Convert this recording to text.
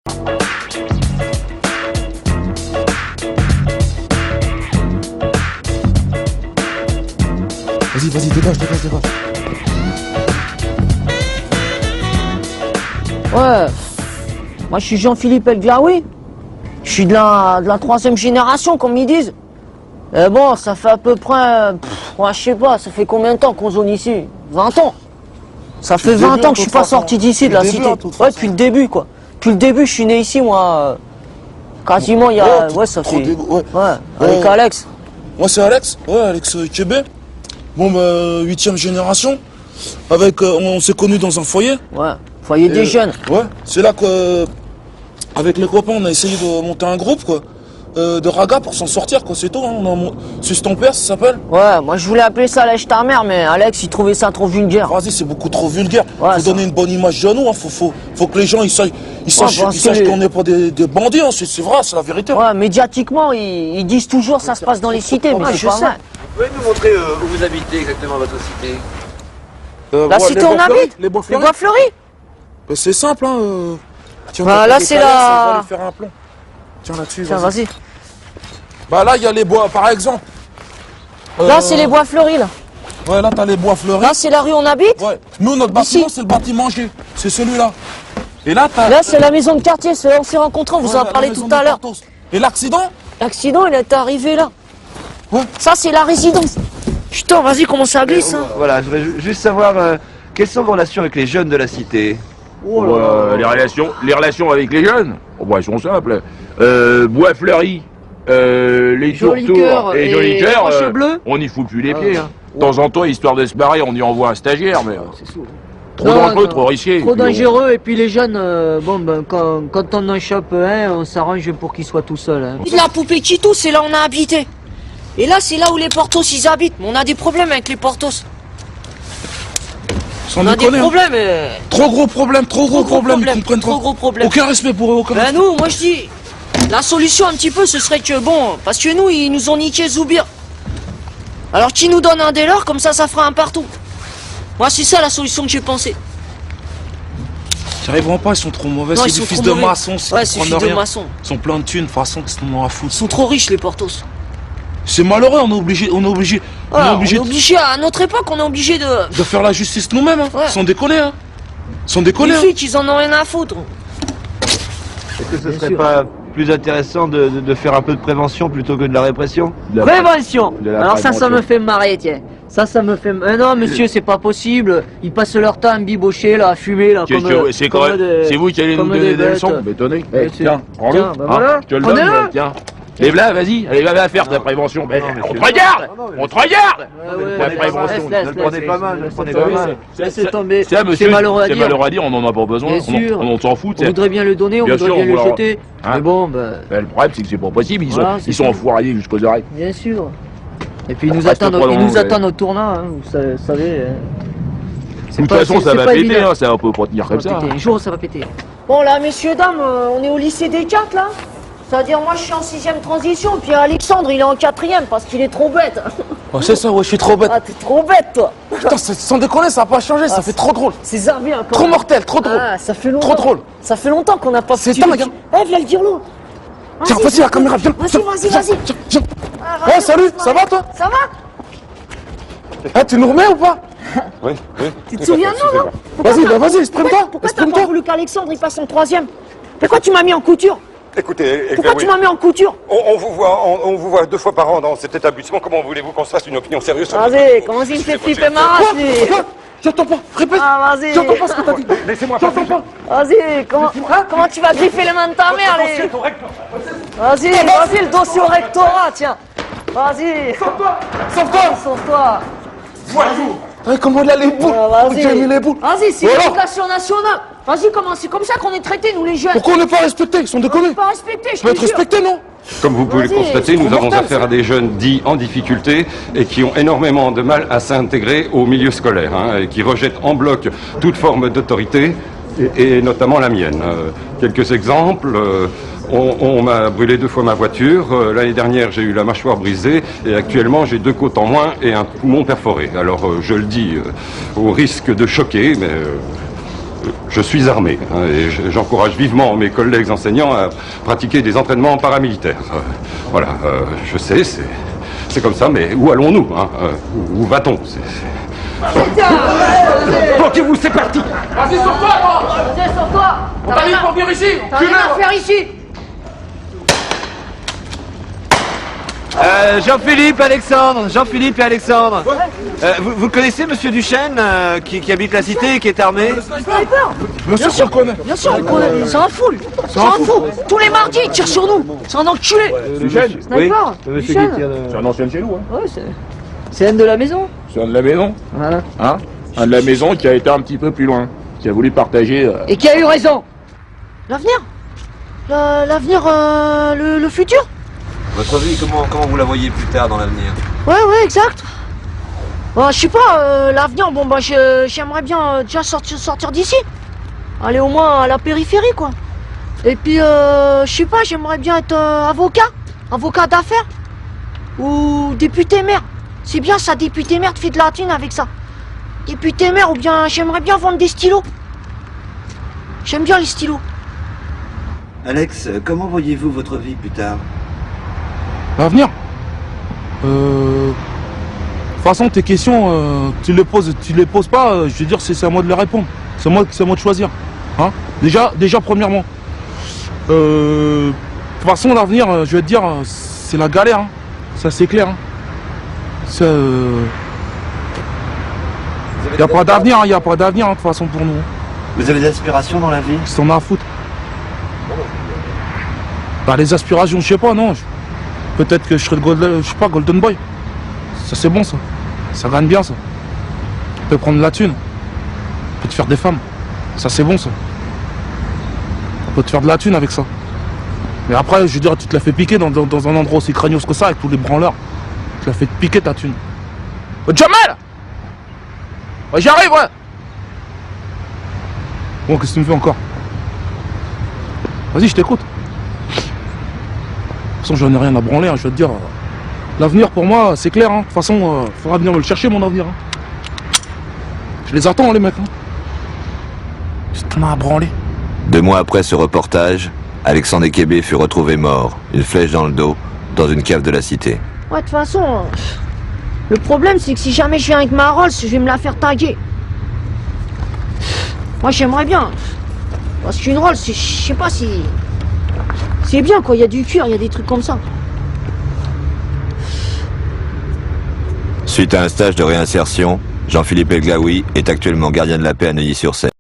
Vas-y, dégage. Ouais, moi je suis Jean-Philippe El Glaoui. Je suis de la 3e génération, comme ils disent. Et bon, ça fait à peu près, ouais, je sais pas, ça fait combien de temps qu'on zone ici? 20 ans. Ça fait 20 ans que je suis pas sorti d'ici, de la cité. Ouais, depuis le début, quoi. Depuis le début, je suis né ici, moi. Quasiment, il y a... Ouais, ça fait... Ouais, avec Alex. Moi, c'est Alex. Ouais, Alex Québec. Bon, bah, 8e génération. Avec, on s'est connus dans un foyer. Ouais, foyer des jeunes. Ouais, c'est là que, avec les copains, on a essayé de monter un groupe, quoi. De raga pour s'en sortir, quoi, c'est tout. Hein. C'est ton père, ça s'appelle. Ouais, moi je voulais appeler ça lèche ta mère, mais Alex il trouvait ça trop vulgaire. Vas-y, c'est beaucoup trop vulgaire. Ouais, faut donner une bonne image de nous, hein. Faut que les gens ils sachent qu'on n'est pas des bandits, hein. C'est vrai, c'est la vérité. Ouais, médiatiquement, ils disent toujours ça se passe dans les cités, mais je sais. Vous pouvez nous montrer où vous habitez exactement, votre cité? La cité on habite, les bois fleuris. Bah, c'est simple, hein. Tiens, bah, là c'est la... On va la... aller faire un plan. Tiens, là-dessus, Tiens, vas-y. Bah là, il y a les bois, par exemple. Là, c'est les bois fleuris, là. Ouais, là, t'as les bois fleuris. Là, c'est la rue où on habite. Ouais. Nous, notre bâtiment, c'est le bâtiment G. C'est celui-là. Et là, Là, c'est la maison de quartier. C'est là où on s'est rencontrés. On vous en a parlé tout à l'heure. Et l'accident? L'accident, il est arrivé là. Ouais. Ça, c'est la résidence. Putain, vas-y, comment ça glisse, hein. Voilà, je voudrais juste savoir quelles sont vos relations avec les jeunes de la cité? Les relations avec les jeunes, oh, bah, elles sont simples. Bois fleuri, les tourtours et Joli Cœur, on n'y fout plus les pieds. Hein. De temps en temps, histoire de se barrer, on y envoie un stagiaire, mais trop dangereux, trop risqué. Trop dangereux, et puis les jeunes, bon, ben, quand on en chope un, on s'arrange pour qu'il soit tout seul. Hein. La poupée Titou, c'est là où on a habité. Et là, c'est là où les Portos, ils habitent. Mais on a des problèmes avec les Portos. On a des problèmes. Trop gros problèmes, ils comprennent trop pas. Gros problèmes. Aucun respect pour eux, aucun respect. Nous, moi je dis, la solution un petit peu, ce serait que, bon, parce que nous, ils nous ont niqué Zoubir. Alors qu'ils nous donnent un dès lors, comme ça fera un partout. Moi, c'est ça la solution que j'ai pensé. Ils arriveront pas, ils sont trop mauvais, c'est des fils de maçons, ouais, c'est des fils de maçons. Ils sont pleins de thunes, de toute façon, qu'est-ce qu'on en a à foutre. Ils sont trop riches, les Portos. C'est malheureux, on est obligé à notre époque, on est obligé de faire la justice nous-mêmes, hein. Ouais. Sans déconner, hein. Les flics, ils en ont rien à foutre. Est-ce que ce serait pas plus intéressant de faire un peu de prévention plutôt que de la répression? Prévention. Alors ça me fait marrer, tiens. Ça me fait... non, monsieur, c'est pas possible. Ils passent leur temps à me bibocher, là, à fumer, là, C'est vous qui allez nous donner des leçons? Bétonné. Tiens, prends-le. Voilà. Je te le donne, tiens. Lève là, vas-y, allez, va faire ta prévention. On te regarde! On te regarde! La prévention, je le prenais pas mal, Laissez tomber. C'est malheureux à dire, on n'en a pas besoin, on s'en fout. On voudrait bien le donner, on voudrait bien le jeter. Mais bon, le problème, c'est que c'est pas possible, ils sont enfoirés jusqu'aux oreilles. Bien sûr. Et puis ils nous attendent au tournant, hein, vous savez. De toute façon, ça va péter, hein, ça peut pas tenir comme ça. Un jour, ça va péter. Bon, là, messieurs, dames, on est au lycée des 4, là. C'est-à-dire, moi, je suis en 6e transition, puis Alexandre, il est en 4e, parce qu'il est trop bête. Oh, c'est ça, ouais, je suis trop bête. Ah, t'es trop bête, toi. Putain, sans déconner, ça a pas changé, ça fait trop drôle. C'est zarbi, hein, trop mortel, trop drôle. Ah, ça fait longtemps. Trop drôle. Ça fait longtemps qu'on n'a pas fait. C'est temps, regarde. Eh, viens le dire l'autre. Tiens, vas-y, la caméra, viens. Vas-y. Viens. Oh, salut, ça va, toi? Ça va? Eh, tu nous remets ou pas? Oui. Tu te souviens de nous, non? Vas-y, exprime-toi. Pourquoi t'as pas voulu qu'Alexandre, il passe en 3e? Pourquoi tu m'as mis en couture? Écoutez, pourquoi tu m'as mis en couture? On vous voit 2 fois par an dans cet établissement. Comment voulez-vous qu'on se fasse une opinion sérieuse? Vas-y, comment il me fait flipper ma race, lui? J'entends pas, répète. Ah, vas-y. J'entends pas ce que t'as dit. Laissez-moi J'entends pas. Vas-y, comment tu vas griffer les mains de ta mère, les... Vas-y, le dossier au rectorat, tiens. Vas-y. Sauve-toi. Voyou. Comment il a les boules? Vas-y, c'est l'éducation nationale. Vas-y, c'est comme ça qu'on est traités, nous les jeunes. Pourquoi on n'est pas respectés? Ils sont déconnés. On n'est pas respectés, je te jure. Être respectés, non? Comme vous pouvez le constater, nous avons affaire à des jeunes dits en difficulté et qui ont énormément de mal à s'intégrer au milieu scolaire, hein, et qui rejettent en bloc toute forme d'autorité, et notamment la mienne. Quelques exemples. On m'a brûlé 2 fois ma voiture. L'année dernière, j'ai eu la mâchoire brisée et actuellement, j'ai 2 côtes en moins et un poumon perforé. Alors, je le dis au risque de choquer, mais je suis armé, hein, et j'encourage vivement mes collègues enseignants à pratiquer des entraînements paramilitaires. Voilà, je sais, c'est comme ça, mais où allons-nous, hein, où va-t-on? Bloquez-vous, c'est parti! Vas-y, sur toi, toi! Vas-y, sur toi. On t'a dit pour venir ici! T'as rien à faire ici. Jean-Philippe et Alexandre. Vous connaissez Monsieur Duchesne qui habite la cité et qui est armé? Bien sûr qu'on le connaît. Bien sûr, on le connaît. C'est un fou. C'est un fou. Tous les mardis, il tire sur nous. C'est un enculé. Duchesne? Sniper. Duchesne. C'est un ancien de chez nous, hein. Ouais, c'est un de la maison. C'est un de la maison. Voilà. Hein? Un de la maison qui a été un petit peu plus loin, qui a voulu partager... Et qui a eu raison. L'avenir. L'avenir, le futur. Votre vie, comment vous la voyez plus tard dans l'avenir? Ouais, exact. Bah, je sais pas, l'avenir, bon, bah, j'aimerais bien déjà sortir d'ici. Aller au moins à la périphérie, quoi. Et puis, je sais pas, j'aimerais bien être avocat d'affaires. Ou député maire. C'est bien ça, député maire, tu fais de la thune avec ça. Député maire, ou bien j'aimerais bien vendre des stylos. J'aime bien les stylos. Alex, comment voyez-vous votre vie plus tard? L'avenir. De toute façon, tes questions, tu les poses pas, je veux dire, c'est à moi de les répondre. C'est à moi de choisir. Hein, déjà, premièrement. De toute façon, l'avenir, je vais te dire, c'est la galère. Hein. Ça, c'est clair. Hein. Ça, y a pas d'avenir, hein, de toute façon, pour nous. Vous avez des aspirations dans la vie? Qu'est-ce qu'on a à foutre? Bah, les aspirations, je sais pas, non. Peut-être que je serai Golden Boy. Ça, c'est bon, ça. Ça gagne bien, ça. Tu peux prendre de la thune. Tu peux te faire des femmes. Ça, c'est bon, ça. On peut te faire de la thune avec ça. Mais après, je veux dire, tu te la fais piquer dans un endroit aussi craignos que ça, avec tous les branleurs. Tu la fais piquer, ta thune. Jamel! Ouais, j'arrive, ouais! Bon, qu'est-ce que tu me fais encore? Vas-y, je t'écoute. De toute façon, j'en ai rien à branler, hein, je vais te dire. L'avenir pour moi, c'est clair. Hein. De toute façon, faudra venir me le chercher, mon avenir. Hein. Je les attends, les mecs. Hein. Qu'est-ce qu'on a à branler? 2 mois après ce reportage, Alexandre Ekebe fut retrouvé mort, une flèche dans le dos, dans une cave de la cité. Ouais, de toute façon, le problème, c'est que si jamais je viens avec ma Rolls, je vais me la faire taguer. Moi, j'aimerais bien. Parce qu'une Rolls, je sais pas si... C'est bien, quoi, il y a du cuir, il y a des trucs comme ça. Suite à un stage de réinsertion, Jean-Philippe El Glaoui est actuellement gardien de la paix à Neuilly-sur-Seine.